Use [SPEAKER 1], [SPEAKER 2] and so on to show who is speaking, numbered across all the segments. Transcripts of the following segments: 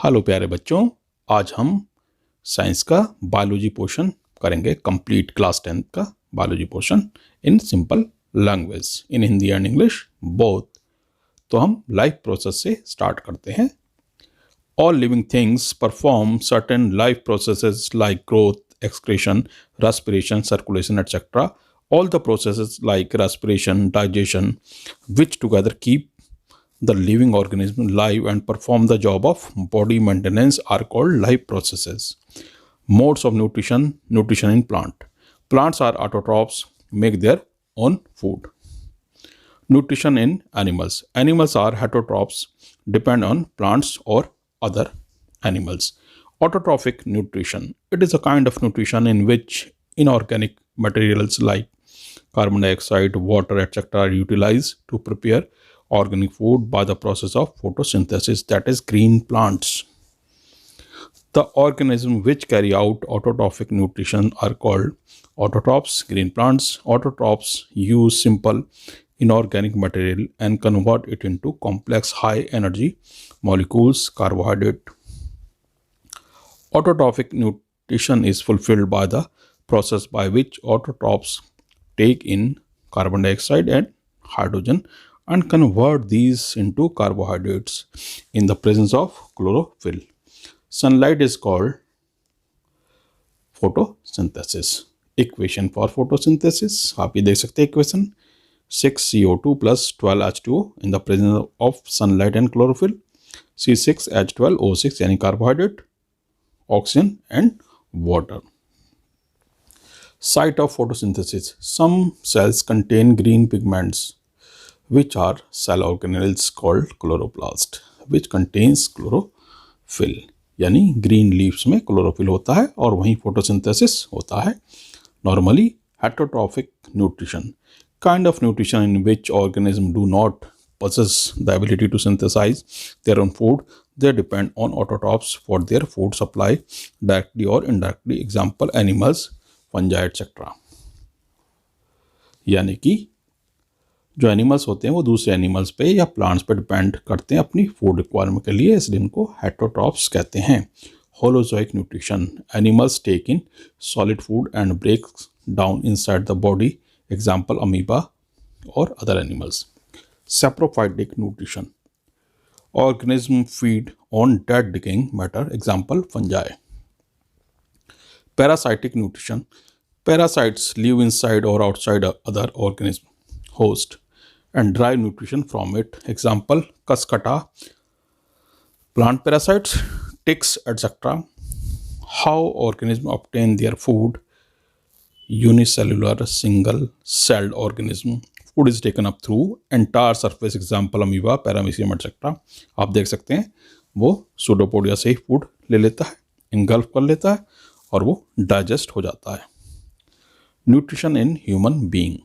[SPEAKER 1] Hello प्यारे बच्चों, आज हम साइंस का बायोलॉजी पोर्शन करेंगे। कंप्लीट क्लास 10th का biology portion in simple language, in Hindi and English both. तो हम लाइफ प्रोसेस से स्टार्ट करते हैं। All living things perform certain life processes like growth, excretion, respiration, circulation, etc. All the processes like respiration, digestion, which together keep the living organism live and perform the job of body maintenance, are called life processes. Modes of nutrition in plant. Plants are autotrophs, make their own food. Nutrition in animals. Animals are heterotrophs, depend on plants or other animals. Autotrophic nutrition. It is a kind of nutrition in which inorganic materials like carbon dioxide, water, etc. are utilized to prepare organic food by the process of photosynthesis, that is green plants. The organisms which carry out autotrophic nutrition are called autotrophs, green plants. Autotrophs use simple inorganic material and convert it into complex high energy molecules, carbohydrate. Autotrophic nutrition is fulfilled by the process by which autotrophs take in carbon dioxide and hydrogen and convert these into carbohydrates in the presence of chlorophyll. Sunlight is called photosynthesis. Equation for photosynthesis, आप ये देख सकते हैं equation 6CO2 plus 12H2O in the presence of sunlight and chlorophyll, C6H12O6 यानी carbohydrate, oxygen and water. Site of photosynthesis. Some cells contain green pigments which are cell organelles called chloroplast, which contains chlorophyll. यानी green leaves में chlorophyll होता है और वहीं photosynthesis होता है. Normally heterotrophic nutrition, kind of nutrition in which organisms do not possess the ability to synthesize their own food. They depend on autotrophs for their food supply directly or indirectly. Example animals, fungi, etc. यानी कि जो animals होते हैं वो दूसरे animals पे या plants पे डिपेंड करते हैं अपनी फूड रिक्वायरमेंट के लिए, इसलिए इनको हेटरोट्रॉफ्स कहते हैं. Holozoic nutrition. Animals take in solid food and break down inside the body. Example amoeba or other animals. Saprophytic nutrition. Organisms feed on dead decaying matter. Example fungi. Parasitic nutrition. Parasites live inside or outside other organism host and derive nutrition from it. Example cuscata. Plant parasites, ticks, etc. How organisms obtain their food. Unicellular, single-celled organism. Food is taken up through entire surface. Example amoeba, paramecium, etc. आप देख सकते हैं वो pseudopodia से ही food ले लेता है, engulf कर लेता है और वो डाइजेस्ट हो जाता है. Nutrition in human being.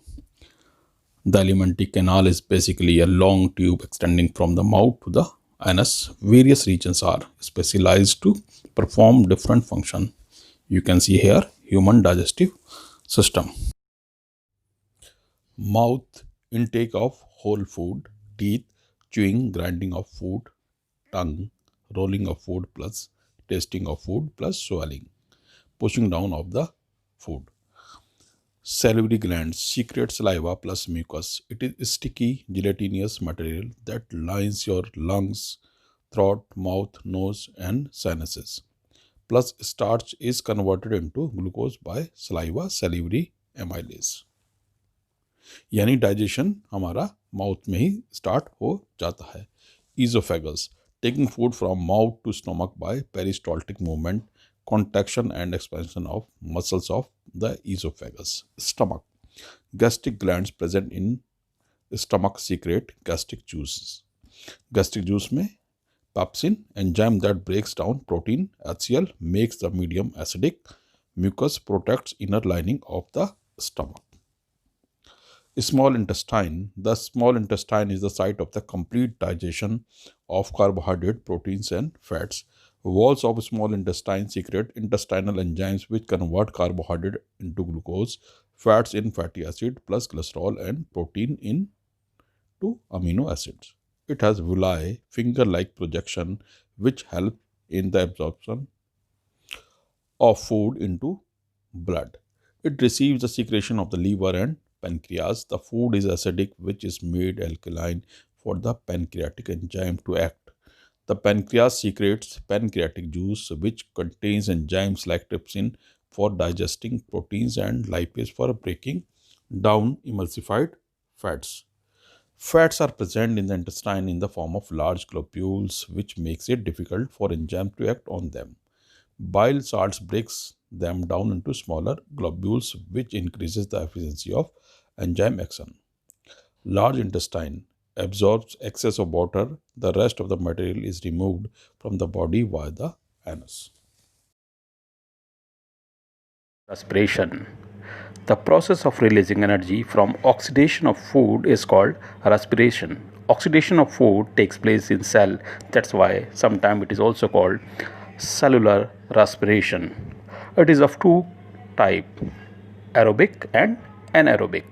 [SPEAKER 1] The alimentary canal is basically a long tube extending from the mouth to the anus. Various regions are specialized to perform different function. You can see here human digestive system. Mouth, intake of whole food. Teeth, chewing, grinding of food. Tongue, rolling of food plus tasting of food plus swallowing, pushing down of the food. Salivary glands secrete saliva plus mucus. It is sticky gelatinous material that lines your lungs, throat, mouth, nose and sinuses. Plus starch is converted into glucose by saliva, salivary amylase. यानी digestion हमारा mouth में ही start हो जाता है. Esophagus, taking food from mouth to stomach by peristaltic movement, contraction and expansion of muscles of the esophagus. Stomach, gastric glands present in stomach secrete gastric juices. Gastric juice में pepsin, enzyme that breaks down protein HCl, makes the medium acidic. Mucus protects inner lining of the stomach. Small intestine. The small intestine is the site of the complete digestion of carbohydrate, proteins and fats. Walls of small intestine secrete intestinal enzymes which convert carbohydrate into glucose, fats in fatty acid plus cholesterol and protein into amino acids. It has villi, finger-like projection which help in the absorption of food into blood. It receives the secretion of the liver and pancreas. The food is acidic, which is made alkaline for the pancreatic enzyme to act. The pancreas secretes pancreatic juice, which contains enzymes like trypsin for digesting proteins and lipase for breaking down emulsified fats. Fats are present in the intestine in the form of large globules, which makes it difficult for enzyme to act on them. Bile salts breaks them down into smaller globules, which increases the efficiency of enzyme action. Large intestine absorbs excess of water. The rest of the material is removed from the body via the anus.
[SPEAKER 2] Respiration. The process of releasing energy from oxidation of food is called respiration. Oxidation of food takes place in cell. That's why sometimes it is also called cellular respiration. It is of two type, aerobic and anaerobic.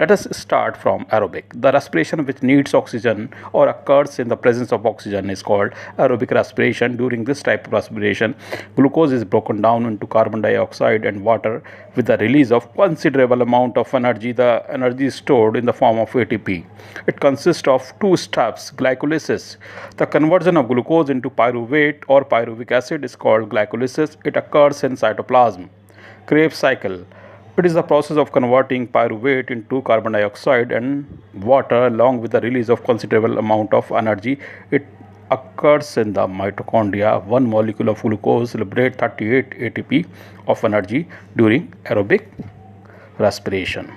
[SPEAKER 2] Let us start from aerobic. The respiration which needs oxygen or occurs in the presence of oxygen is called aerobic respiration. During this type of respiration, glucose is broken down into carbon dioxide and water with the release of considerable amount of energy. The energy is stored in the form of ATP. It consists of two steps: glycolysis. The conversion of glucose into pyruvate or pyruvic acid is called glycolysis. It occurs in cytoplasm. Krebs cycle. It is the process of converting pyruvate into carbon dioxide and water along with the release of considerable amount of energy. It occurs in the mitochondria. One molecule of glucose liberates 38 ATP of energy during aerobic respiration.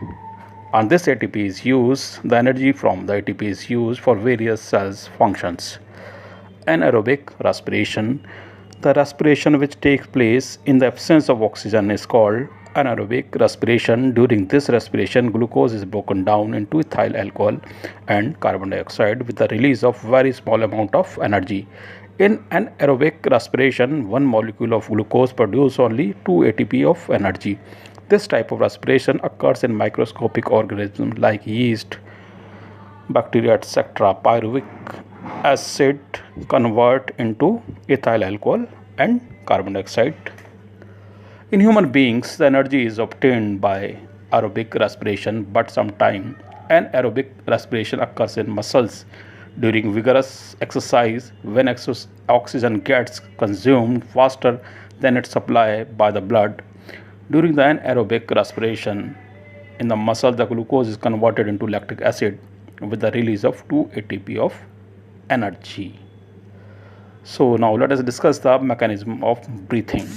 [SPEAKER 2] And this ATP is used, the energy from the ATP is used for various cells functions. Anaerobic respiration. The respiration which takes place in the absence of oxygen is called anaerobic respiration. During this respiration, glucose is broken down into ethyl alcohol and carbon dioxide with the release of very small amount of energy. In anaerobic respiration, one molecule of glucose produces only 2 ATP of energy. This type of respiration occurs in microscopic organisms like yeast, bacteria, etc. Pyruvic acid convert into ethyl alcohol and carbon dioxide. In human beings, the energy is obtained by aerobic respiration, but sometimes anaerobic respiration occurs in muscles during vigorous exercise when oxygen gets consumed faster than its supply by the blood. During the anaerobic respiration in the muscle, the glucose is converted into lactic acid with the release of 2 ATP of energy. So now let us discuss the mechanism of breathing.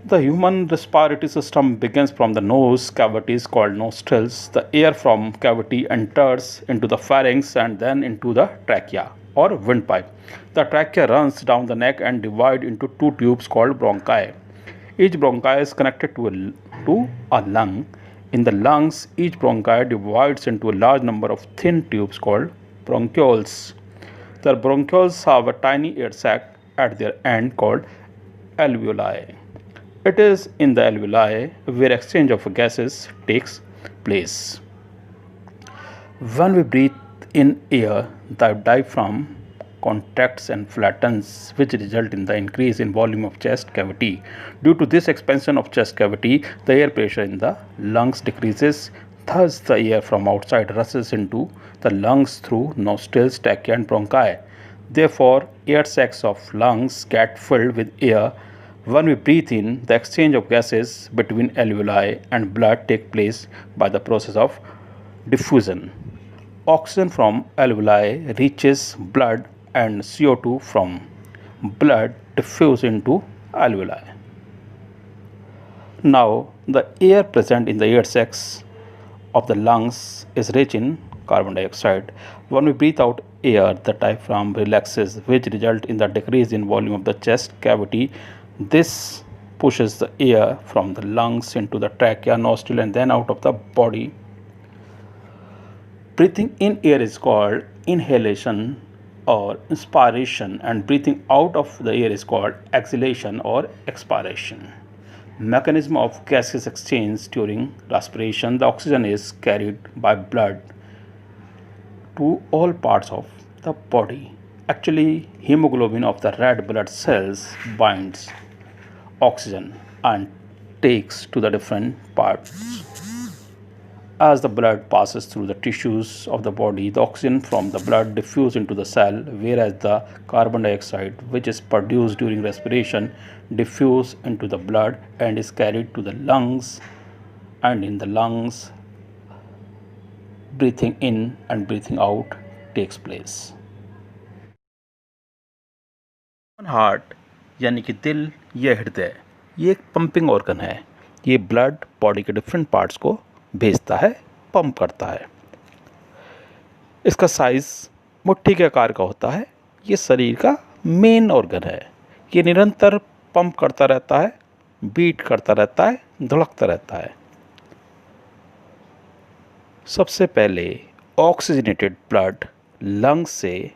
[SPEAKER 2] The human respiratory system begins from the nose cavities called nostrils. The air from cavity enters into the pharynx and then into the trachea or windpipe. The trachea runs down the neck and divides into two tubes called bronchi. Each bronchi is connected to a lung. In the lungs, each bronchi divides into a large number of thin tubes called bronchioles. The bronchioles have a tiny air sac at their end called alveoli. It is in the alveoli where exchange of gases takes place. When we breathe in air, the diaphragm contracts and flattens, which result in the increase in volume of chest cavity. Due to this expansion of chest cavity, the air pressure in the lungs decreases. Thus, the air from outside rushes into the lungs through nostrils, trachea, and bronchi. Therefore, air sacs of lungs get filled with air. When we breathe in, the exchange of gases between alveoli and blood take place by the process of diffusion. Oxygen from alveoli reaches blood and CO2 from blood diffuse into alveoli. Now, the air present in the air sacs of the lungs is rich in carbon dioxide. When we breathe out air, the diaphragm relaxes, which results in the decrease in volume of the chest cavity. This pushes the air from the lungs into the trachea, nostril, and then out of the body. Breathing in air is called inhalation or inspiration, and breathing out of the air is called exhalation or expiration. Mechanism of gases exchange during respiration. The oxygen is carried by blood to all parts of the body. Actually, hemoglobin of the red blood cells binds oxygen and takes to the different parts. As the blood passes through the tissues of the body, the oxygen from the blood diffuses into the cell, whereas the carbon dioxide, which is produced during respiration, diffuses into the blood and is carried to the lungs. And in the lungs, breathing in and breathing out takes place. Heart यानी कि दिल या हृदय, ये एक pumping organ है। ये blood body के डिफरेंट पार्ट्स को भेजता है, पंप करता है। इसका साइज मुट्ठी के आकार का होता है। ये शरीर का मेन ऑर्गन है। ये निरंतर पंप करता रहता है, बीट करता रहता है, धड़कता रहता है। सबसे पहले ऑक्सीजनेटेड ब्लड लंग्स से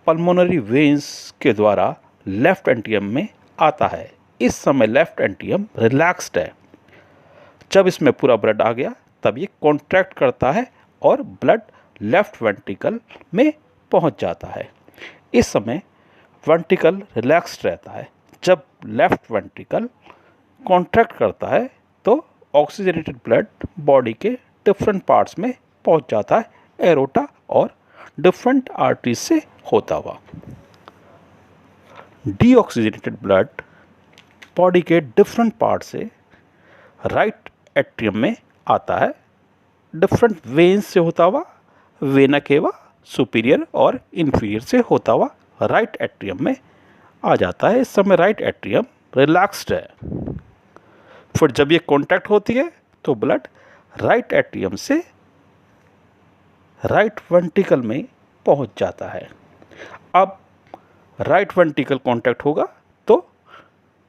[SPEAKER 2] पल्मोनरी वेन्स के द्वारा लेफ्ट एंट्रियम में आता है। इस समय लेफ्ट एंट्रियम रिलैक्स्ड है। जब इसमें पूरा ब्लड आ गया तब ये कॉन्ट्रैक्ट करता है और ब्लड लेफ्ट वेंट्रिकल में पहुंच जाता है। इस समय वेंट्रिकल रिलैक्स्ड रहता है। जब लेफ्ट वेंट्रिकल कॉन्ट्रैक्ट करता है तो ऑक्सीजनेटेड ब्लड बॉडी के डिफरेंट पार्ट्स में पहुंच जाता है, एरोटा और डिफरेंट आर्टरीज से होता हुआ। डीऑक्सीजनेटेड ब्लड बॉडी के डिफरेंट पार्ट से राइट एट्रियम में आता है, डिफरेंट वेन्स से होता हुआ, वेना केवा सुपीरियर और इन्फीरियर से होता हुआ राइट एट्रियम में आ जाता है। इस समय राइट एट्रियम रिलैक्स्ड है। फिर जब ये कॉन्टैक्ट होती है तो ब्लड राइट एट्रियम से राइट वेंट्रिकल में पहुंच जाता है। अब राइट वेंट्रिकल कॉन्टैक्ट होगा तो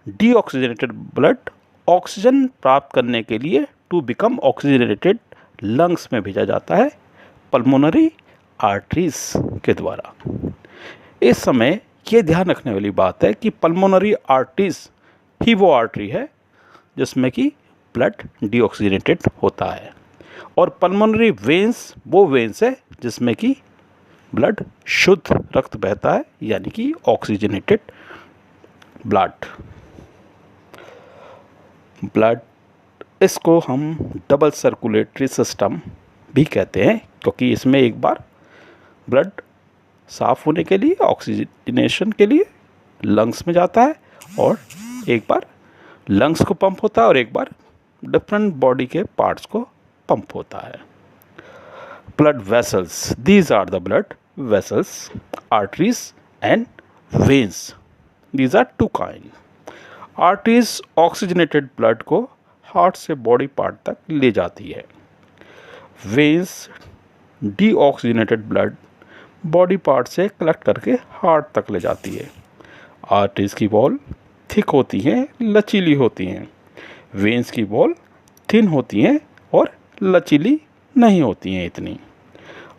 [SPEAKER 2] डीऑक्सीजनेटेड ब्लड ऑक्सीजन प्राप्त करने के लिए टू बिकम ऑक्सीजनेटेड लंग्स में भेजा जाता है पल्मोनरी आर्टरीज के द्वारा। इस समय ये ध्यान रखने वाली बात है कि पल्मोनरी आर्टरीज ही वो आर्टरी है जिसमें कि ब्लड डीऑक्सीजनेटेड होता है और पल्मोनरी वेन्स वो वेन्स है जिसमें कि ब्लड शुद्ध रक्त बहता है, यानी कि ऑक्सीजनेटेड ब्लड। इसको हम डबल सर्कुलेटरी सिस्टम भी कहते हैं क्योंकि इसमें एक बार ब्लड साफ होने के लिए ऑक्सीजनेशन के लिए लंग्स में जाता है और एक बार लंग्स को पंप होता है और एक बार डिफरेंट बॉडी के पार्ट्स को पंप होता है। Blood vessels, these are the blood vessels, arteries and veins. These are two kind. Arteries oxygenated blood को हार्ट से बॉडी पार्ट तक ले जाती है। Veins deoxygenated blood body part से कलेक्ट करके हार्ट तक ले जाती है। आर्टरीज की वॉल थिक होती हैं, लचीली होती हैं। वेन्स की वॉल थिन होती हैं और लचीली नहीं होती हैं इतनी।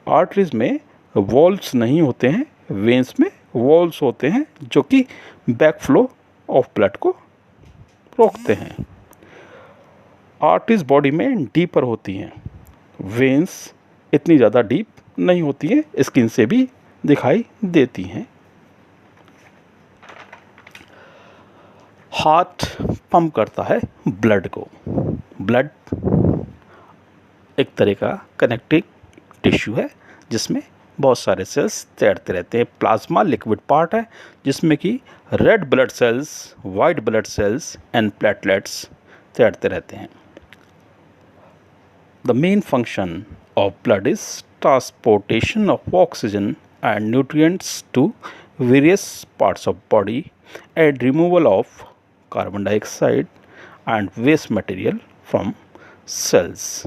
[SPEAKER 2] आर्टरीज में वॉल्स नहीं होते हैं, वेन्स में वॉल्स होते हैं जो कि बैक फ्लो ऑफ ब्लड को रोकते हैं। आर्टरीज बॉडी में डीपर होती हैं, वेन्स इतनी ज़्यादा डीप नहीं होती हैं, स्किन से भी दिखाई देती हैं। हार्ट पंप करता है ब्लड को। ब्लड एक तरह का कनेक्टिव टिश्यू है जिसमें बहुत सारे सेल्स तैरते रहते हैं। प्लाज्मा लिक्विड पार्ट है जिसमें कि red blood cells, white blood cells and platelets तैरते रहते हैं। The main function of blood is transportation of oxygen and nutrients to various parts of body and removal of carbon dioxide and waste material from cells.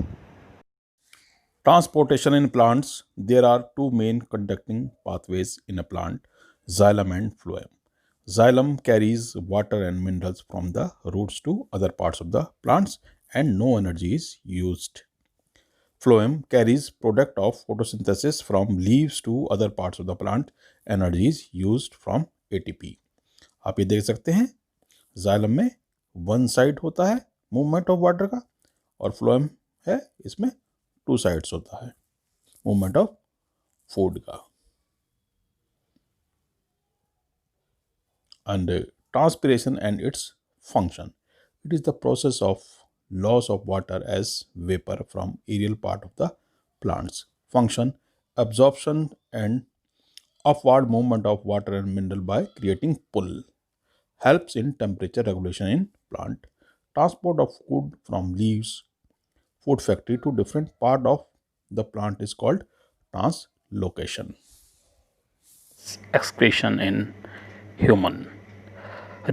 [SPEAKER 1] Transportation in plants, there are two main conducting pathways in a plant, xylem and phloem. Xylem carries water and minerals from the roots to other parts of the plants and no energy is used. Phloem carries product of photosynthesis from leaves to other parts of the plant. Energy is used from ATP. आप ये देख सकते हैं xylem में one side होता है movement of water का और फ्लोएम है इसमें टू साइड्स होता है मूवमेंट ऑफ फूड का। And transpiration and its function. It is the process of loss of water as vapor from aerial part of the plants. Function: absorption and upward movement of water and mineral by creating pull. Helps in temperature regulation in plant. Transport of food from leaves, food factory to different part of the plant is called translocation.
[SPEAKER 2] Excretion in human.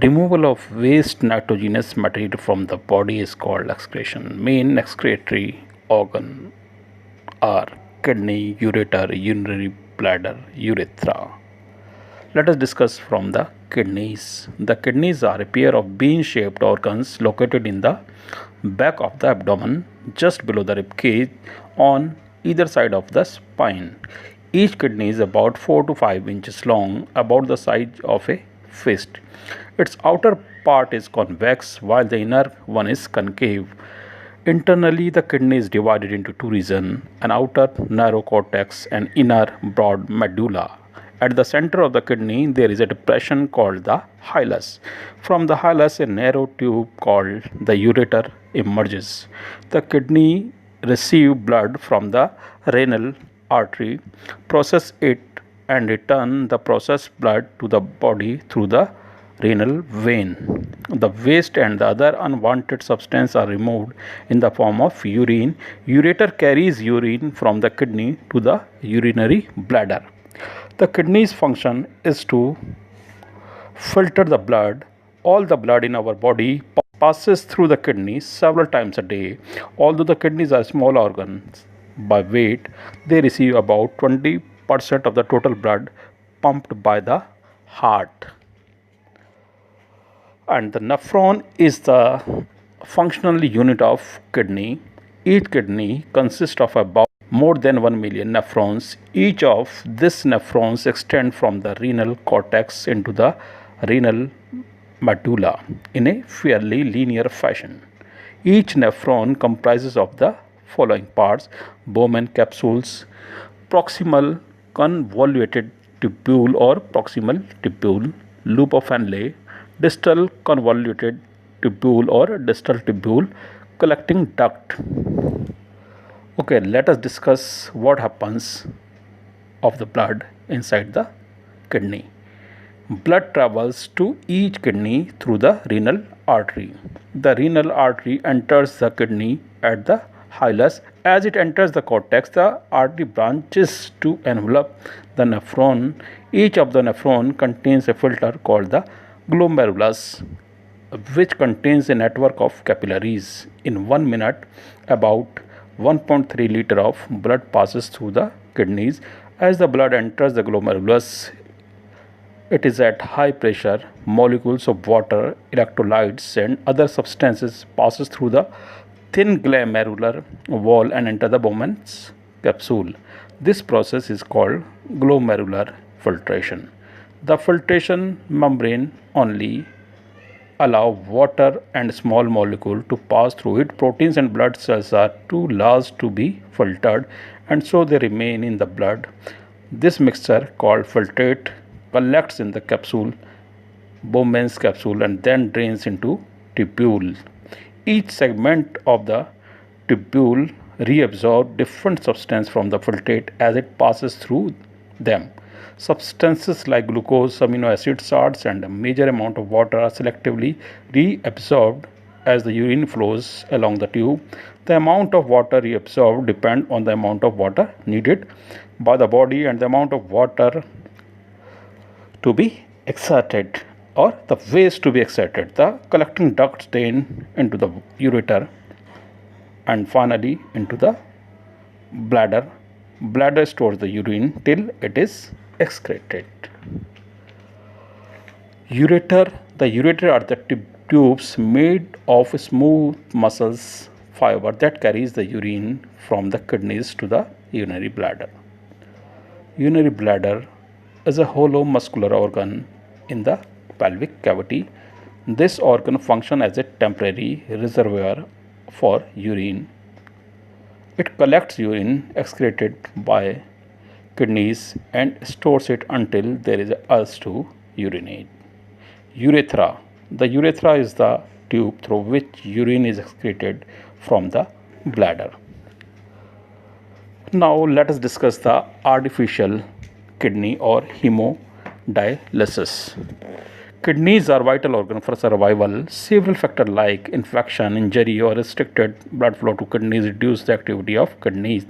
[SPEAKER 2] Removal of waste nitrogenous material from the body is called excretion. Main excretory organ are kidney, ureter, urinary bladder, urethra. Let us discuss from the kidneys. The kidneys are a pair of bean-shaped organs located in the back of the abdomen, just below the rib cage, on either side of the spine. Each kidney is about 4 to 5 inches long, about the size of a fist. Its outer part is convex, while the inner one is concave. Internally, the kidney is divided into two regions: an outer narrow cortex and inner broad medulla. At the center of the kidney, there is a depression called the hilus. From the hilus, a narrow tube called the ureter emerges. The kidney receives blood from the renal artery, process it, and return the processed blood to the body through the renal vein. The waste and the other unwanted substances are removed in the form of urine. Ureter carries urine from the kidney to the urinary bladder. The kidney's function is to filter the blood. All the blood in our body passes through the kidneys several times a day. Although the kidneys are small organs by weight, they receive about 20% of the total blood pumped by the heart. And the nephron is the functional unit of kidney. Each kidney consists of about more than 1 million nephrons. Each of these nephrons extend from the renal cortex into the renal medulla in a fairly linear fashion. Each nephron comprises of the following parts: Bowman capsules, proximal convoluted tubule or proximal tubule, loop of Henle, distal convoluted tubule or distal tubule, collecting duct. Okay, let us discuss what happens of the blood inside the kidney. Blood travels to each kidney through the renal artery. The renal artery enters the kidney at the hilus. As it enters the cortex, the artery branches to envelop the nephron. Each of the nephron contains a filter called the glomerulus, which contains a network of capillaries. In 1 minute, about 1.3 liter of blood passes through the kidneys. As the blood enters the glomerulus, it is at high pressure. Molecules of water, electrolytes, and other substances passes through the thin glomerular wall and enter the Bowman's capsule. This process is called glomerular filtration. The filtration membrane only allow water and small molecule to pass through it. Proteins and blood cells are too large to be filtered, and so they remain in the blood. This mixture called filtrate collects in the capsule, Bowman's capsule, and then drains into tubule. Each segment of the tubule reabsorbs different substance from the filtrate as it passes through them. Substances like glucose, amino acid, salts, and a major amount of water are selectively reabsorbed as the urine flows along the tube. The amount of water reabsorbed depends on the amount of water needed by the body and the amount of water to be exerted or the waste to be exerted. The collecting ducts drain into the ureter and finally into the bladder. Bladder stores the urine till it is excreted. Ureter. The ureter are the tubes made of smooth muscles fiber that carries the urine from the kidneys to the urinary bladder. Urinary bladder is a hollow muscular organ in the pelvic cavity. This organ functions as a temporary reservoir for urine. It collects urine excreted by kidneys and stores it until there is a urge to urinate. Urethra. The urethra is the tube through which urine is excreted from the bladder. Now let us discuss the artificial kidney or hemodialysis. Kidneys are vital organ for survival. Several factors like infection, injury, or restricted blood flow to kidneys reduce the activity of kidneys.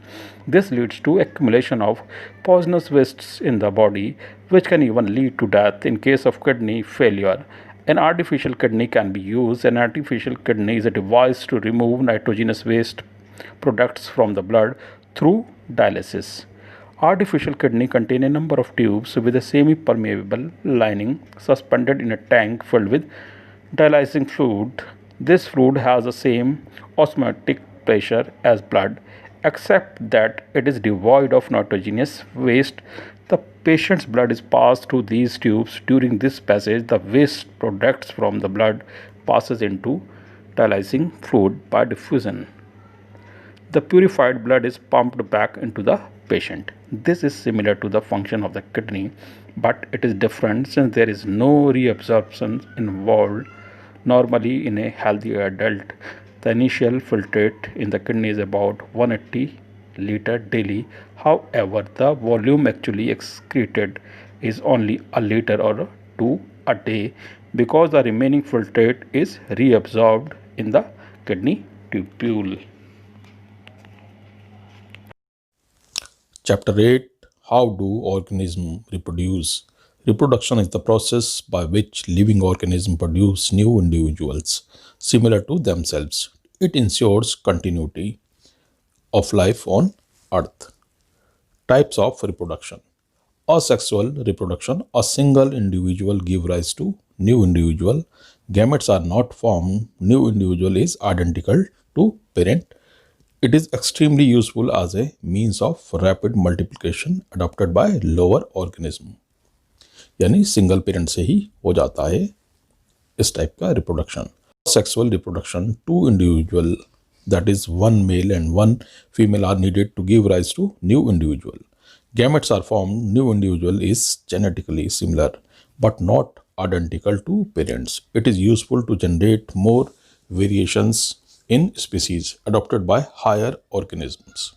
[SPEAKER 2] This leads to accumulation of poisonous wastes in the body, which can even lead to death in case of kidney failure. An artificial kidney can be used. An artificial kidney is a device to remove nitrogenous waste products from the blood through dialysis. Artificial kidney contain a number of tubes with a semi-permeable lining suspended in a tank filled with dialysing fluid. This fluid has the same osmotic pressure as blood, except that it is devoid of nitrogenous waste. The patient's blood is passed through these tubes. During this passage, the waste products from the blood passes into dialysing fluid by diffusion. The purified blood is pumped back into the patient. This is similar to the function of the kidney, but it is different since there is no reabsorption involved. Normally, in a healthy adult, the initial filtrate in the kidney is about 180 liter daily. However, the volume actually excreted is only a liter or two a day because the remaining filtrate is reabsorbed in the kidney tubule.
[SPEAKER 1] Chapter 8. How do organisms reproduce? Reproduction is the process by which living organisms produce new individuals similar to themselves. It ensures continuity of life on Earth. Types of reproduction. Asexual reproduction. A single individual give rise to new individual. Gametes are not formed. New individual is identical to parent. It is extremely useful as a means of rapid multiplication adopted by lower organism. यानी single parent से ही हो जाता है इस type का reproduction. Sexual reproduction, two individual, that is one male and one female, are needed to give rise to new individual. Gametes are formed. New individual is genetically similar but not identical to parents. It is useful to generate more variations in species adopted by higher organisms.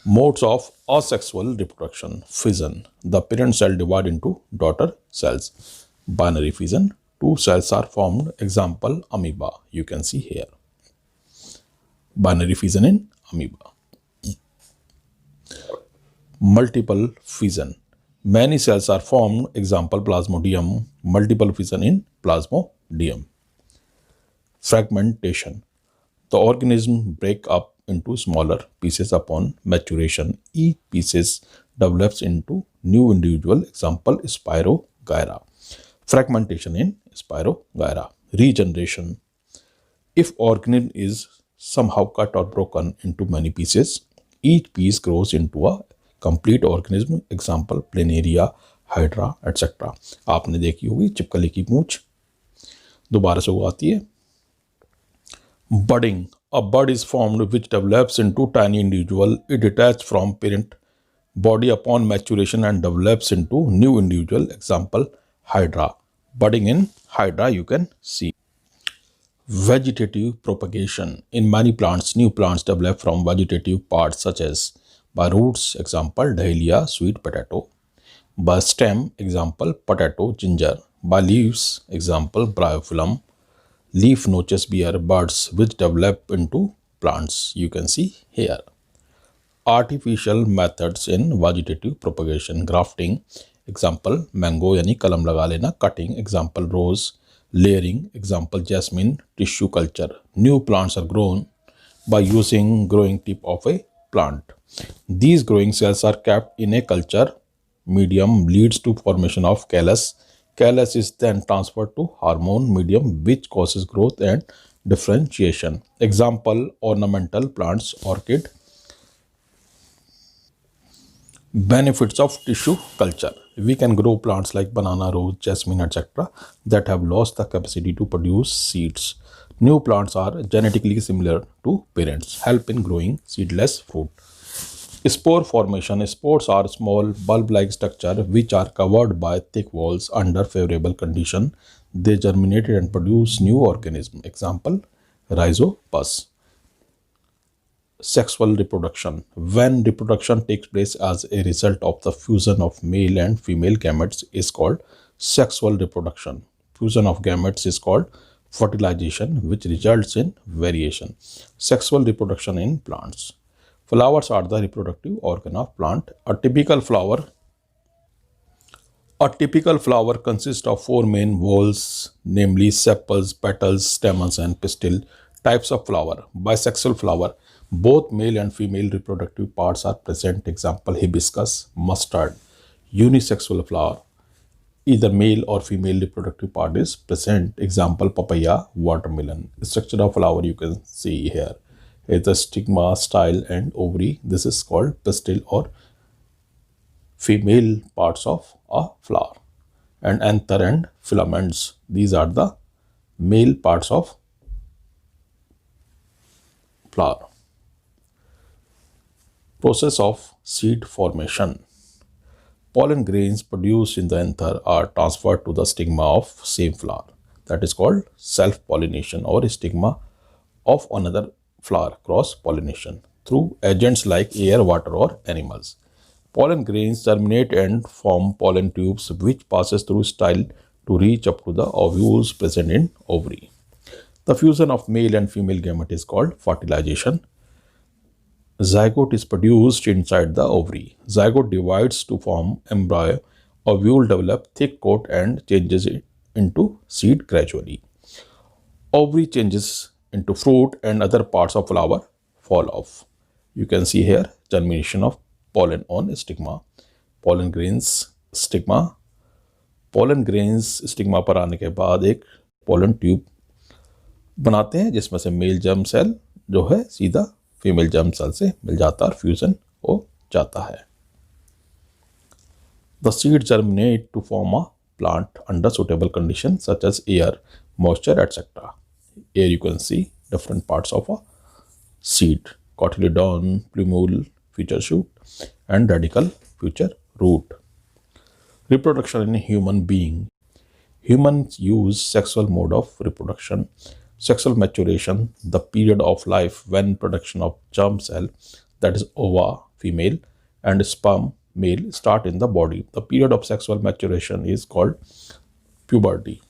[SPEAKER 1] Modes of asexual reproduction. Fission. The parent cell divide into daughter cells. Binary fission. Two cells are formed. Example, amoeba. You can see here. Binary fission in amoeba. Multiple fission. Many cells are formed. Example, plasmodium. Multiple fission in plasmodium. Fragmentation. The organism break up into smaller pieces upon maturation. Each pieces develops into new individual. Example, Spirogyra. Fragmentation in Spirogyra. Regeneration. If organism is somehow cut or broken into many pieces, each piece grows into a complete organism. Example, Planaria, Hydra, etc. आपने देखी होगी चिपकली की पूंछ दोबारा से उगाती है. Budding. A bud is formed which develops into tiny individual. It detaches from parent body upon maturation and develops into new individual. Example, Hydra. Budding in Hydra you can see. Vegetative propagation. In many plants, new plants develop from vegetative parts such as by roots. Example, Dahlia, sweet potato. By stem. Example, potato, ginger. By leaves. Example, Bryophyllum. Leaf notches bear buds which develop into plants. You can see here. Artificial methods in vegetative propagation. Grafting. Example, mango यानी कलम लगा लेना. Cutting. Example, rose. Layering. Example, jasmine. Tissue culture. New plants are grown by using growing tip of a plant. These growing cells are kept in a culture medium, leads to formation of callus. Callus is then transferred to hormone medium which causes growth and differentiation. Example, ornamental plants, orchid. Benefits of tissue culture. We can grow plants like banana, rose, jasmine, etc. that have lost the capacity to produce seeds. New plants are genetically similar to parents, help in growing seedless fruit. Spore formation. Spores are small bulb-like structure which are covered by thick walls under favorable condition. They germinate and produce new organism. Example, rhizopus. Sexual reproduction. When reproduction takes place as a result of the fusion of male and female gametes is called sexual reproduction. Fusion of gametes is called fertilization, which results in variation. Sexual reproduction in plants. Flowers are the reproductive organ of plant. A typical flower consists of four main whorls, namely sepals, petals, stamens, and pistil. Types of flower. Bisexual flower. Both male and female reproductive parts are present. Example, hibiscus, mustard. Unisexual flower. Either male or female reproductive part is present. Example, papaya, watermelon. Structure of flower you can see here. It's a stigma, style, and ovary. This is called pistil or female parts of a flower. And anther and filaments. These are the male parts of flower. Process of seed formation. Pollen grains produced in the anther are transferred to the stigma of same flower. That is called self-pollination or stigma of another flower cross-pollination through agents like air, water, or animals. Pollen grains germinate and form pollen tubes which passes through style to reach up to the ovules present in ovary. The fusion of male and female gamete is called fertilization. Zygote is produced inside the ovary. Zygote divides to form embryo. Ovule develop thick coat and changes it into seed gradually. Ovary changes into fruit and other parts of flower fall off. You can see here germination of pollen on stigma. Pollen grains stigma. Pollen grains stigma पर आने के बाद एक pollen tube बनाते हैं जिसमें से male germ cell जो है सीधा फीमेल जर्म सेल से मिल जाता है और फ्यूजन हो जाता है. The seeds germinate to form a plant under suitable conditions such as air, moisture, etc. Here you can see different parts of a seed: cotyledon, plumule, future shoot, and radicle, future root. Reproduction in a human being. Humans use sexual mode of reproduction. Sexual maturation, the period of life when production of germ cell, that is ova, female, and sperm, male, start in the body. The period of sexual maturation is called puberty.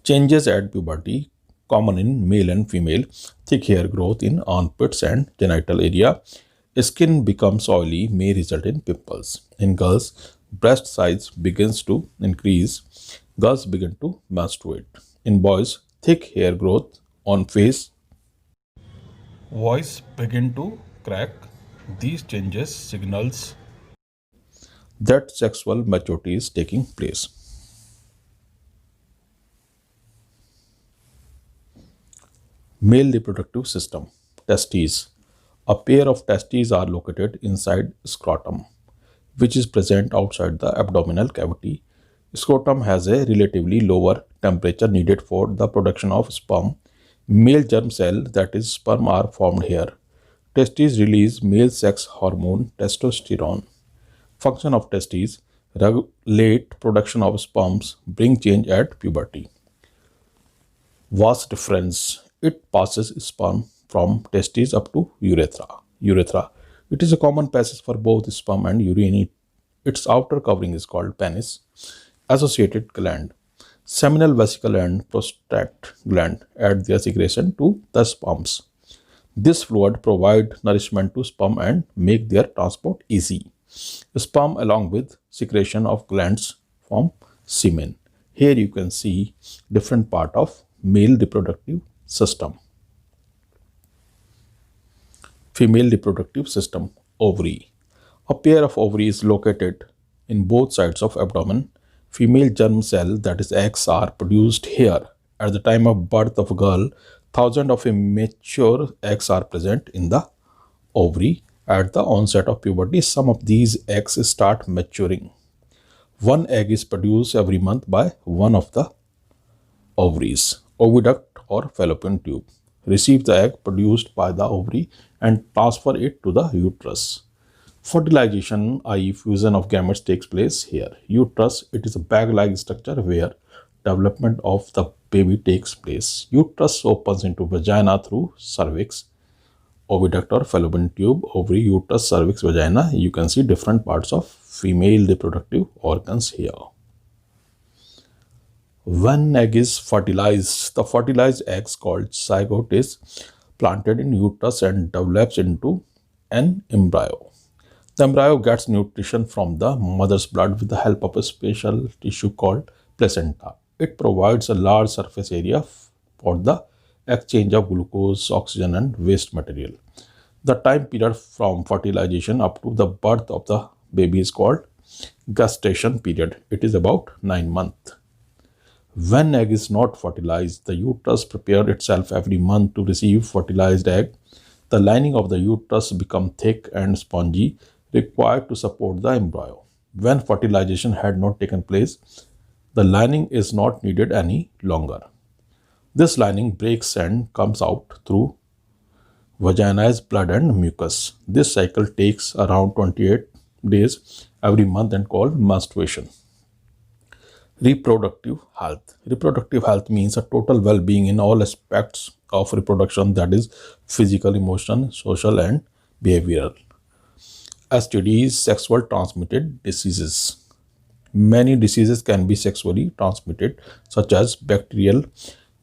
[SPEAKER 1] Changes at puberty, common in male and female: thick hair growth in armpits and genital area. Skin becomes oily, may result in pimples. In girls, breast size begins to increase. Girls begin to menstruate. In boys, thick hair growth on face. Voice begin to crack. These changes signals that sexual maturity is taking place. Male reproductive system. Testes. A pair of testes are located inside scrotum, which is present outside the abdominal cavity. Scrotum has a relatively lower temperature needed for the production of sperm. Male germ cell, that is sperm, are formed here. Testes release male sex hormone testosterone. Function of testes: regulate production of sperms, bring change at puberty. Vas deferens. It passes sperm from testes up to urethra. Urethra. It is a common passage for both sperm and urine. Its outer covering is called penis. Associated gland. Seminal vesicle and prostate gland add their secretion to the sperms. This fluid provide nourishment to sperm and make their transport easy. Sperm along with secretion of glands form semen. Here you can see different part of male reproductive system. Female reproductive system. Ovary. A pair of ovaries located in both sides of abdomen. Female germ cell, that is eggs, are produced here. At the time of birth of a girl, thousands of immature eggs are present in the ovary. At the onset of puberty, some of these eggs start maturing. One egg is produced every month by one of the ovaries, oviduct or fallopian tube. receive the egg produced by the ovary and transfer it to the uterus. Fertilization, i.e., fusion of gametes, takes place here. Uterus, it is a bag-like structure where development of the baby takes place. Uterus opens into vagina through cervix, oviduct or fallopian tube, ovary, uterus, cervix, vagina. You can see different parts of female reproductive organs here. When egg is fertilized, the fertilized eggs called zygote is planted in uterus and develops into an embryo. The embryo gets nutrition from the mother's blood with the help of a special tissue called placenta. It provides a large surface area for the exchange of glucose, oxygen, and waste material. The time period from fertilization up to the birth of the baby is called gestation period. It is about 9 months. When egg is not fertilized, the uterus prepares itself every month to receive fertilized egg. The lining of the uterus becomes thick and spongy, required to support the embryo. When fertilization had not taken place, the lining is not needed any longer. This lining breaks and comes out through vagina as blood and mucus. This cycle takes around 28 days every month and called menstruation. Reproductive health. Reproductive health means a total well being in all aspects of reproduction, that is, physical, emotional, social, and behavioral. STDs, sexual transmitted diseases. Many diseases can be sexually transmitted, such as bacterial,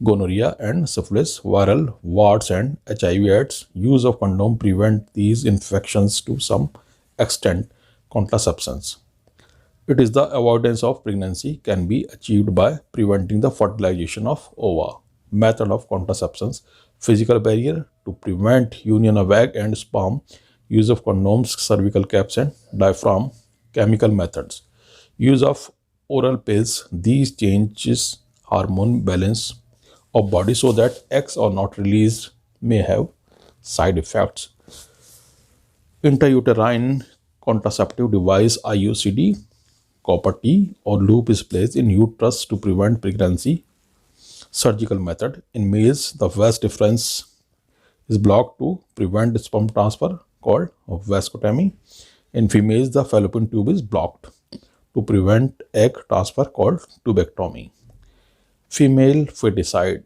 [SPEAKER 1] gonorrhea, and syphilis, viral, warts, and HIV/AIDS. Use of condom prevent these infections to some extent. Contraceptions. It is the avoidance of pregnancy can be achieved by preventing the fertilization of ova. Method of contraceptions: physical barrier to prevent union of egg and sperm, use of condoms, cervical caps, and diaphragm. Chemical methods: use of oral pills. These changes hormone balance of body so that eggs are not released, may have side effects. Intrauterine contraceptive device IUCD, copper T or loop is placed in uterus to prevent pregnancy. Surgical method: in males, the vas deferens is blocked to prevent sperm transfer, called vasectomy. In females, the fallopian tube is blocked to prevent egg transfer, called tubectomy. Female feticide: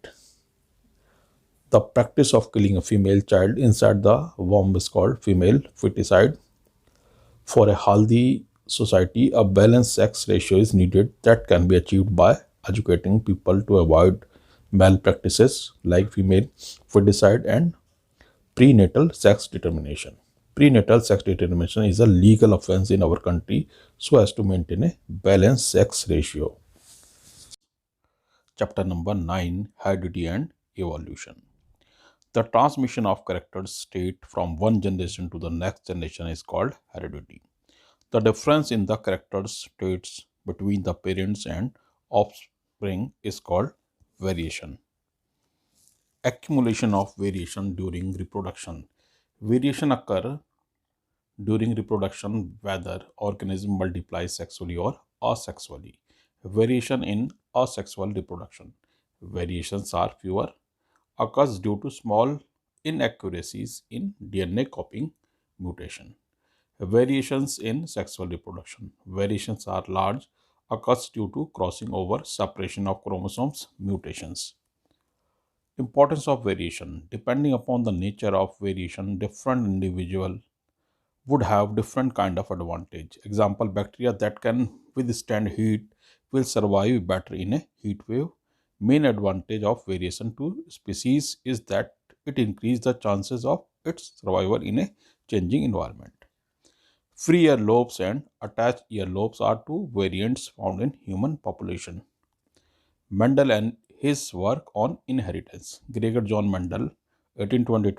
[SPEAKER 1] the practice of killing a female child inside the womb is called female feticide. For a healthy society, a balanced sex ratio is needed that can be achieved by educating people to avoid malpractices like female feticide and prenatal sex determination. Prenatal sex determination is a legal offense in our country so as to maintain a balanced sex ratio. Chapter number 9: Heredity and Evolution. The transmission of characters state from one generation to the next generation is called heredity. The difference in the characters traits between the parents and offspring is called variation. Accumulation of variation during reproduction. Variation occur during reproduction whether organism multiplies sexually or asexually. Variation in asexual reproduction. Variations are fewer, occurs due to small inaccuracies in DNA copying mutation. Variations in sexual reproduction. Variations are large, occurs due to crossing over, separation of chromosomes, mutations. Importance of variation. Depending upon the nature of variation, different individual would have different kind of advantage. Example: bacteria that can withstand heat will survive better in a heat wave. Main advantage of variation to species is that it increases the chances of its survival in a changing environment. Free earlobes and attached earlobes are two variants found in human population. Mendel and his work on inheritance. Gregor John Mendel, 1822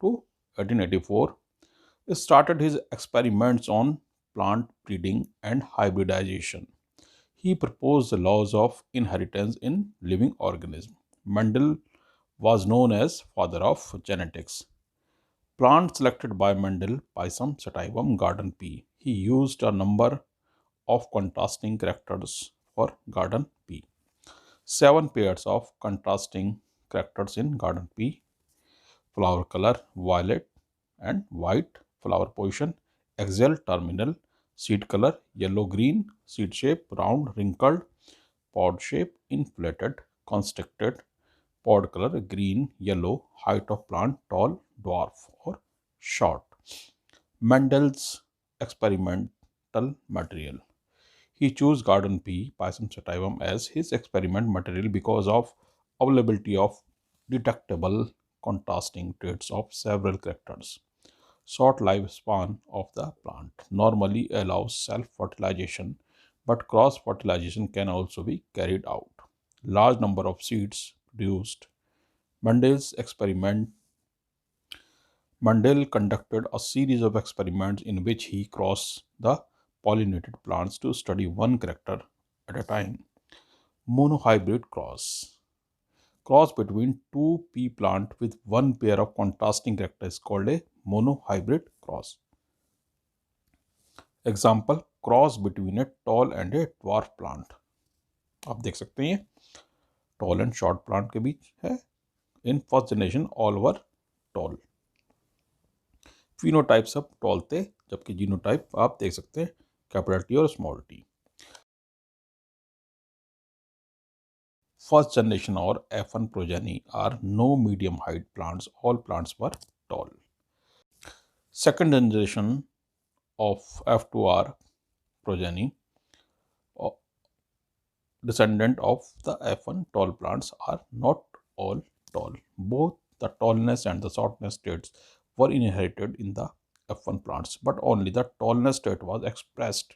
[SPEAKER 1] to 1884, started his experiments on plant breeding and hybridization. He proposed the laws of inheritance in living organisms. Mendel was known as father of genetics. Plant selected by Mendel: Pisum sativum, garden pea. He used a number of contrasting characters for garden pea. Seven pairs of contrasting characters in garden pea. flower color violet and white, flower position axial terminal, seed color yellow green, seed shape round wrinkled, pod shape inflated, constricted, pod color green yellow, height of plant tall, dwarf or short. Mendel's experimental material. He chose garden pea, Pisum sativum, as his experiment material because of availability of detectable contrasting traits of several characters. Short lifespan of the plant normally allows self-fertilization, but cross-fertilization can also be carried out. Large number of seeds produced. Mendel's experiment Mundell conducted a series of experiments in which he crossed the pollinated plants to study one character at a time. Monohybrid cross. Cross between two pea plant with one pair of contrasting characters is called a monohybrid cross. Example, cross between a tall and a dwarf plant. आप देख सकते हैं ये tall and short plant के बीच है. In first generation all were tall. Phenotype सब toll थे, जबकि जीनोटाइप आप देख सकते हैं कैपिटल टी और स्मॉल टी. फर्स्ट जनरेशन और F1 progeny are no medium height plants. All plants were tall. Second generation of F2R progeny, uh, descendant of the F1 tall plants, are not all tall. Both the tallness and the shortness traits were inherited in the F1 plants, but only the tallness trait was expressed.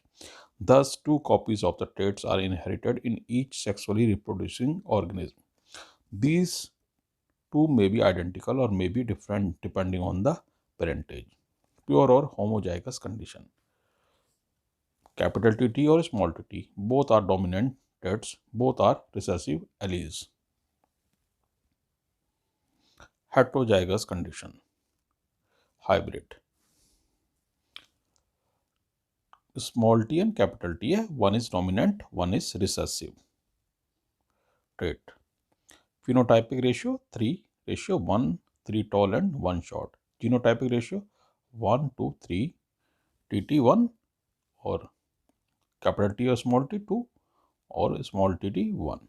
[SPEAKER 1] Thus, two copies of the traits are inherited in each sexually reproducing organism. These two may be identical or may be different depending on the parentage. Pure or homozygous condition. Capital TT or small tt, both are dominant traits, both are recessive alleles. Heterozygous condition. Hybrid. Small t and capital T है, one is dominant, one is recessive trait. Phenotypic ratio 3:1, 3 tall and 1 short. Genotypic ratio 1:3, TT 1 or capital T or small t 2 or small tt 1.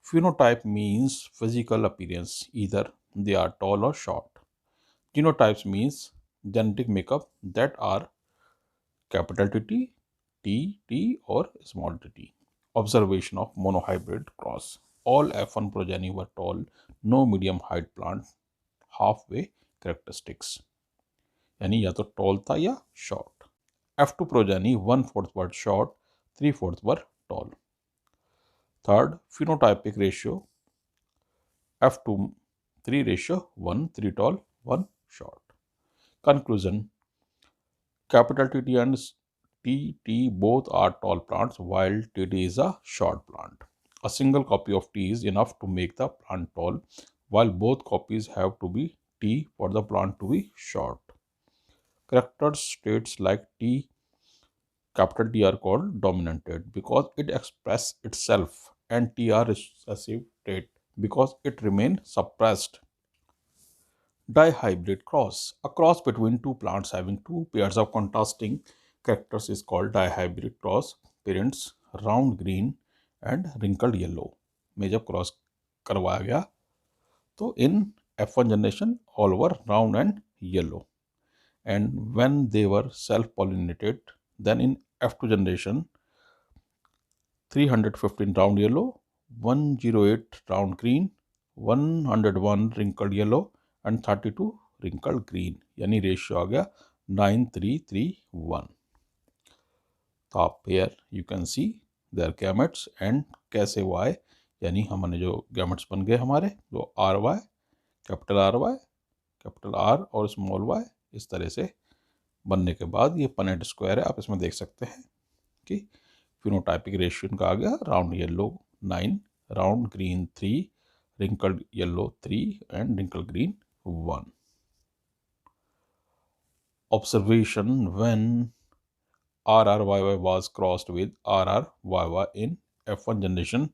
[SPEAKER 1] Phenotype means physical appearance, either they are tall or short. Genotypes means genetic makeup, that are capital T, T or small tt. Observation of monohybrid cross. All F1 progeny were tall, no medium height plant, halfway characteristics. यानी या तो tall था या short. F2 progeny 1/4 were short, 3/4 were tall. Third, phenotypic ratio F2 3:1, 3 tall, 1 short. Conclusion, capital TT and TT both are tall plants while TT is a short plant. A single copy of T is enough to make the plant tall, while both copies have to be T for the plant to be short. Character traits like T, capital T are called dominant trait because it expresses itself, and T are recessive trait because it remains suppressed. Dihybrid cross. A cross between two plants having two pairs of contrasting characters is called dihybrid cross. Parents round green and wrinkled yellow. में जब cross करवाया गया तो in F1 generation all were round and yellow, and when they were self-pollinated, then in F2 generation 315 round yellow, 108 round green, 101 wrinkled yellow and 32 wrinkled green, यानी ratio आ गया 9:3:3:1. तो आप here you can see their gametes and कैसे y, यानी हमने जो gametes बन गए हमारे वो RY, capital RY, capital R और स्मॉल y इस तरह से बनने के बाद ये पनेट स्क्वायर है. आप इसमें देख सकते हैं कि फिनोटाइपिक रेशियो इनका आ गया round yellow 9, round green 3, wrinkled yellow 3 and wrinkled green 1. Observation, when RRYY was crossed with RRYY in F1 generation,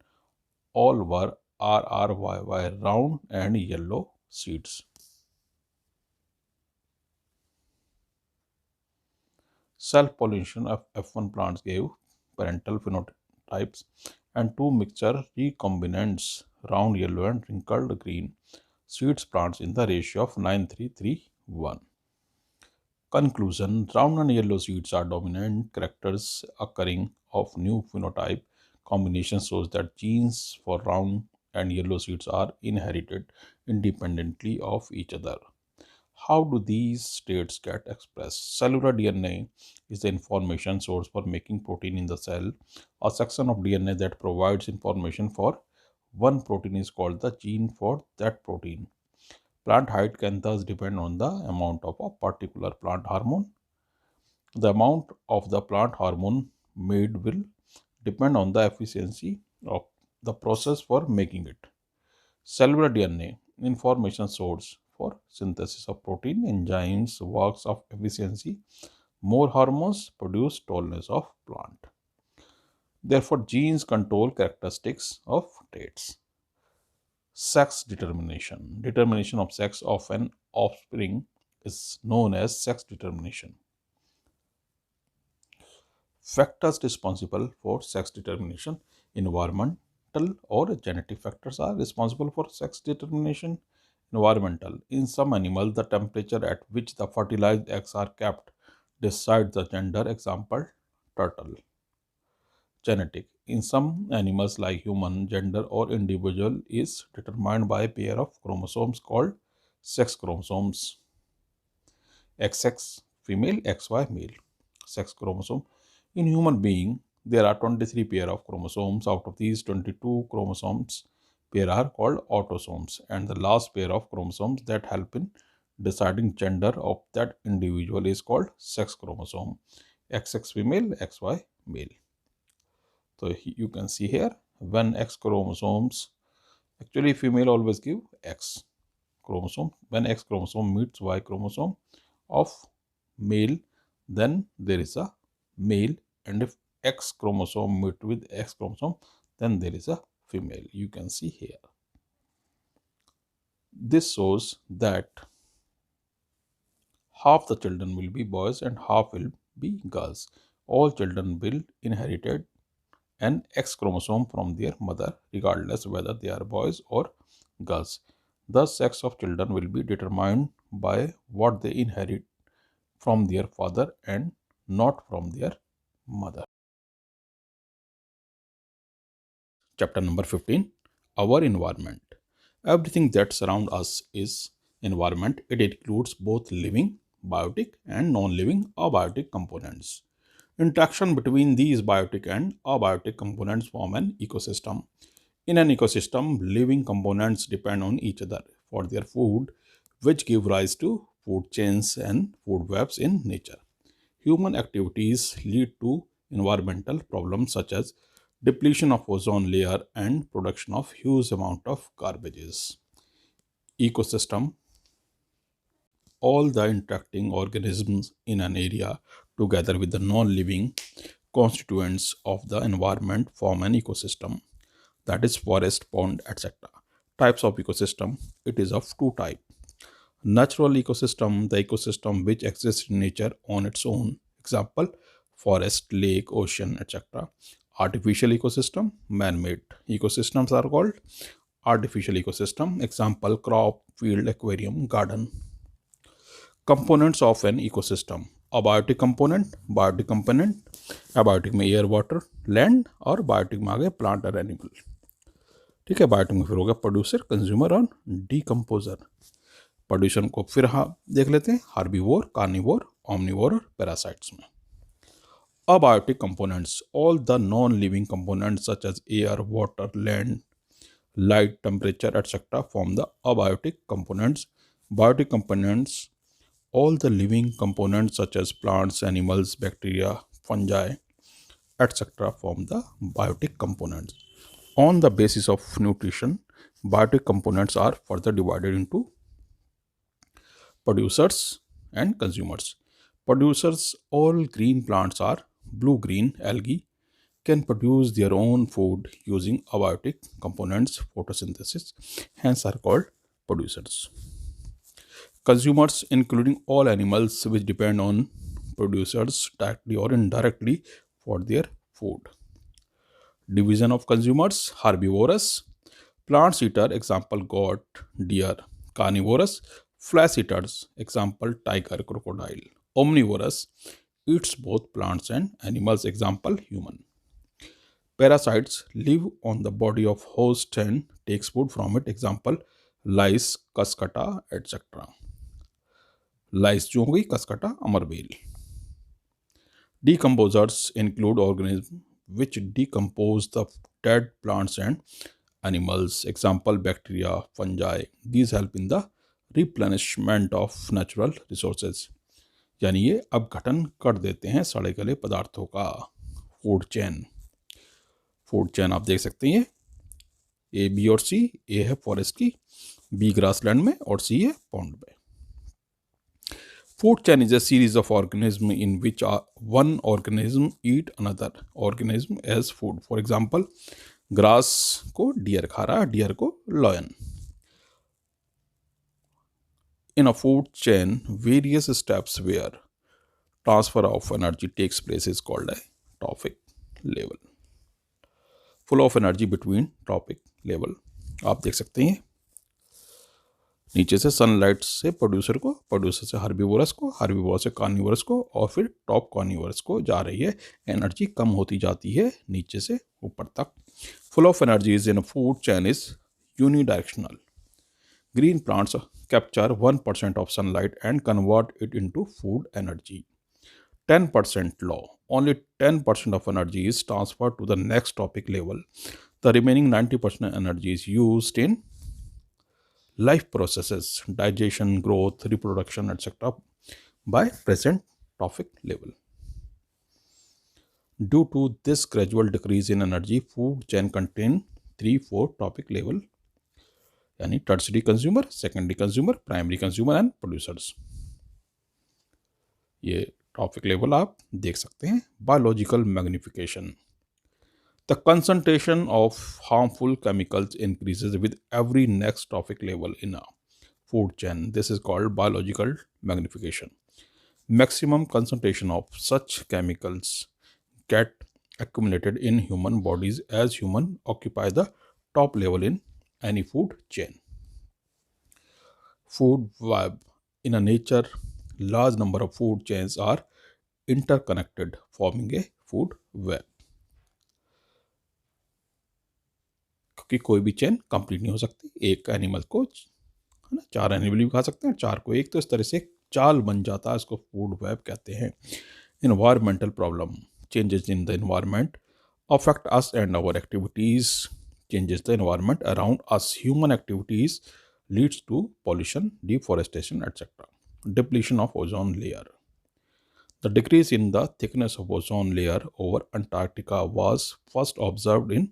[SPEAKER 1] all were RRYY round and yellow seeds. Self-pollination of F1 plants gave parental phenotypes, and two mixture recombinants, round yellow and wrinkled green, seeds plants in the ratio of 9:3:3:1. Conclusion: round and yellow seeds are dominant characters occurring of new phenotype. Combination shows that genes for round and yellow seeds are inherited independently of each other. How do these states get expressed? Cellular DNA is the information source for making protein in the cell. A section of DNA that provides information for one protein is called the gene for that protein. Plant height can thus depend on the amount of a particular plant hormone. The amount of the plant hormone made will depend on the efficiency of the process for making it. Cellular DNA information source for synthesis of protein, enzymes works of efficiency. More hormones produce tallness of plant. Therefore, genes control characteristics of traits. Sex determination. Determination of sex of an offspring is known as sex determination. Factors responsible for sex determination: environmental or genetic factors are responsible for sex determination. Environmental: in some animals, the temperature at which the fertilized eggs are kept decides the gender. Example, turtle. Genetic: in some animals like human, gender or individual is determined by a pair of chromosomes called sex chromosomes. XX female, XY male. Sex chromosome: in human being there are 23 pair of chromosomes. Out of these, 22 chromosomes pair are called autosomes, and the last pair of chromosomes that help in deciding gender of that individual is called sex chromosome. XX female, XY male. So you can see here, when X chromosomes, actually female always give X chromosome. When X chromosome meets Y chromosome of male, then there is a male, and if X chromosome meet with X chromosome, then there is a female. You can see here. This shows that half the children will be boys and half will be girls. All children will inherit an X chromosome from their mother, regardless whether they are boys or girls. The sex of children will be determined by what they inherit from their father and not from their mother. Chapter number 15: Our environment. Everything that surrounds us is environment. It includes both living, biotic, and non living, abiotic components. Interaction between these biotic and abiotic components form an ecosystem. In an ecosystem, living components depend on each other for their food, which give rise to food chains and food webs in nature. Human activities lead to environmental problems such as depletion of ozone layer and production of huge amount of garbages. Ecosystem: all the interacting organisms in an area together with the non-living constituents of the environment form an ecosystem, that is forest, pond, etc. Types of ecosystem: it is of two types. Natural ecosystem: the ecosystem which exists in nature on its own. Example, forest, lake, ocean, etc. Artificial ecosystem: man-made. Ecosystems are called artificial ecosystem. Example, crop, field, aquarium, garden. Components of an ecosystem: abiotic component, biotic component. abiotic में air water land, और biotic में आ गए plant और animal. ठीक है, biotic में फिर हो गया प्रोड्यूसर, कंज्यूमर और डीकम्पोजर. प्रोड्यूसर को फिर देख लेते हैं: हार्बीवोर, कार्निवोर, ओमनिवोर और पैरासाइट्स में. Abiotic components: all the non-living components such as air, water, land, light, temperature, etc. form the abiotic components. Biotic components: all the living components such as plants, animals, bacteria, fungi, etc. form the biotic components. On the basis of nutrition, biotic components are further divided into producers and consumers. Producers: all green plants are blue-green algae can produce their own food using abiotic components, photosynthesis, hence are called producers. Consumers: including all animals which depend on producers directly or indirectly for their food. Division of consumers: herbivorous, plants eater, example goat, deer; carnivorous, flesh eaters, example tiger, crocodile; omnivorous, eats both plants and animals, example human. Parasites live on the body of host and takes food from it, example lice, kaskata, etc. Lice जो हो गई, kaskata, अमरबेल. Decomposers include organisms which decompose the dead plants and animals, example bacteria, fungi. These help in the replenishment of natural resources. यानी ये अपघटन कर देते हैं सड़े गले पदार्थों का. Food chain. फूड चेन आप देख सकते हैं, ए, बी और सी. ए है फॉरेस्ट की, बी ग्रासलैंड में और सी है पॉन्ड में. Food chain is a series of organisms in which one organism eat another organism as food. For example, grass को deer खा रहा है, deer को lion. In a food chain, various steps where transfer of energy takes place is called a trophic level. Flow of energy between trophic level. आप देख सकते हैं नीचे से सनलाइट से प्रोड्यूसर को, प्रोड्यूसर से हर्बीवोरस को, हर्बीवोरस से कार्निवोरस को और फिर टॉप कार्निवोरस को जा रही है. एनर्जी कम होती जाती है नीचे से ऊपर तक. Flow of energies in food chain is unidirectional. Green plants capture 1% of sunlight and convert it into food energy. 10% law. Only 10% of energy is transferred to the next topic level. The remaining 90% energy is used in life processes, digestion, growth, reproduction, etc. by present trophic level. Due to this gradual decrease in energy, food chain contain 3-4 trophic level, यानी tertiary consumer, secondary consumer, primary consumer and producers. ये trophic level आप देख सकते हैं. Biological magnification. The concentration of harmful chemicals increases with every next trophic level in a food chain. This is called biological magnification. Maximum concentration of such chemicals get accumulated in human bodies as humans occupy the top level in any food chain. Food web. In a nature, large number of food chains are interconnected, forming a food web. क्योंकि कोई भी chain complete नहीं हो सकती. एक animal को, है ना, 4 एनिमल भी खा सकते हैं, 4 को एक, तो इस तरह से एक चाल बन जाता है. इसको फूड वेब कहते हैं. Environmental problem. Changes in the environment affect us and our activities changes the environment around us. Human activities leads to pollution, deforestation, etc. Depletion of ozone layer. The decrease in the thickness of ozone layer over Antarctica was first observed in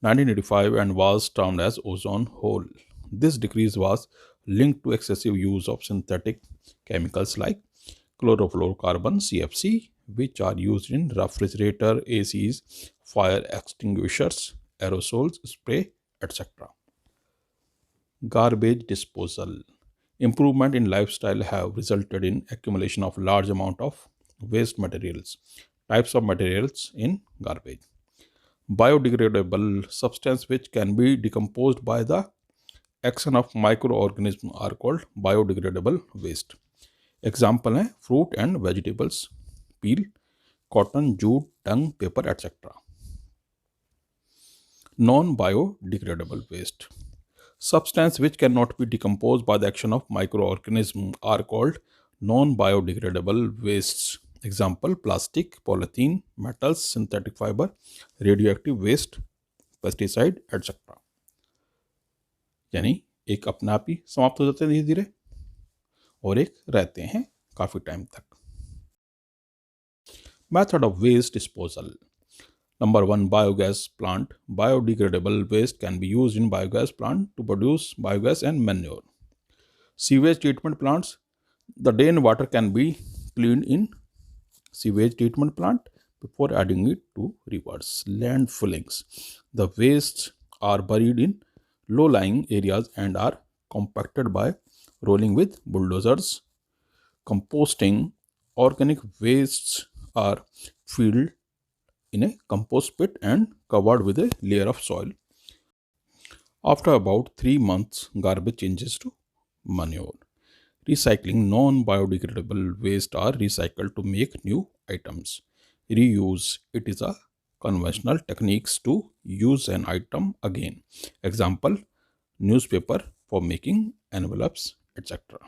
[SPEAKER 1] 1985 and was termed as ozone hole. This decrease was linked to excessive use of synthetic chemicals like chlorofluorocarbon (CFC), which are used in refrigerator, ACs, fire extinguishers, aerosols, spray, etc. Garbage disposal. Improvement in lifestyle have resulted in accumulation of large amount of waste materials. Types of materials in garbage. Biodegradable substance which can be decomposed by the action of microorganisms are called biodegradable waste. Example है fruit and vegetables, peel, cotton, jute, dung, paper, etc. Non-biodegradable waste. Substance which cannot be decomposed by the action of microorganisms are called non-biodegradable wastes. Example plastic, polythene, metals, synthetic fiber, radioactive waste, pesticide, etc. यानी एक अपने आप ही समाप्त हो जाते हैं धीरे धीरे और एक रहते हैं काफी टाइम तक. Method of waste disposal. Number 1, biogas plant. Biodegradable waste can be used in biogas plant to produce biogas and manure. Sewage treatment plants. The drain water can be cleaned in sewage treatment plant before adding it to rivers. Landfillings. The wastes are buried in low-lying areas and are compacted by rolling with bulldozers. Composting Organic wastes are filled in a compost pit and covered with a layer of soil. After about 3 months, garbage changes to manure. Recycling non biodegradable waste are recycled to make new items. Reuse it is a conventional techniques to use an item again. Example, newspaper for making envelopes, etc.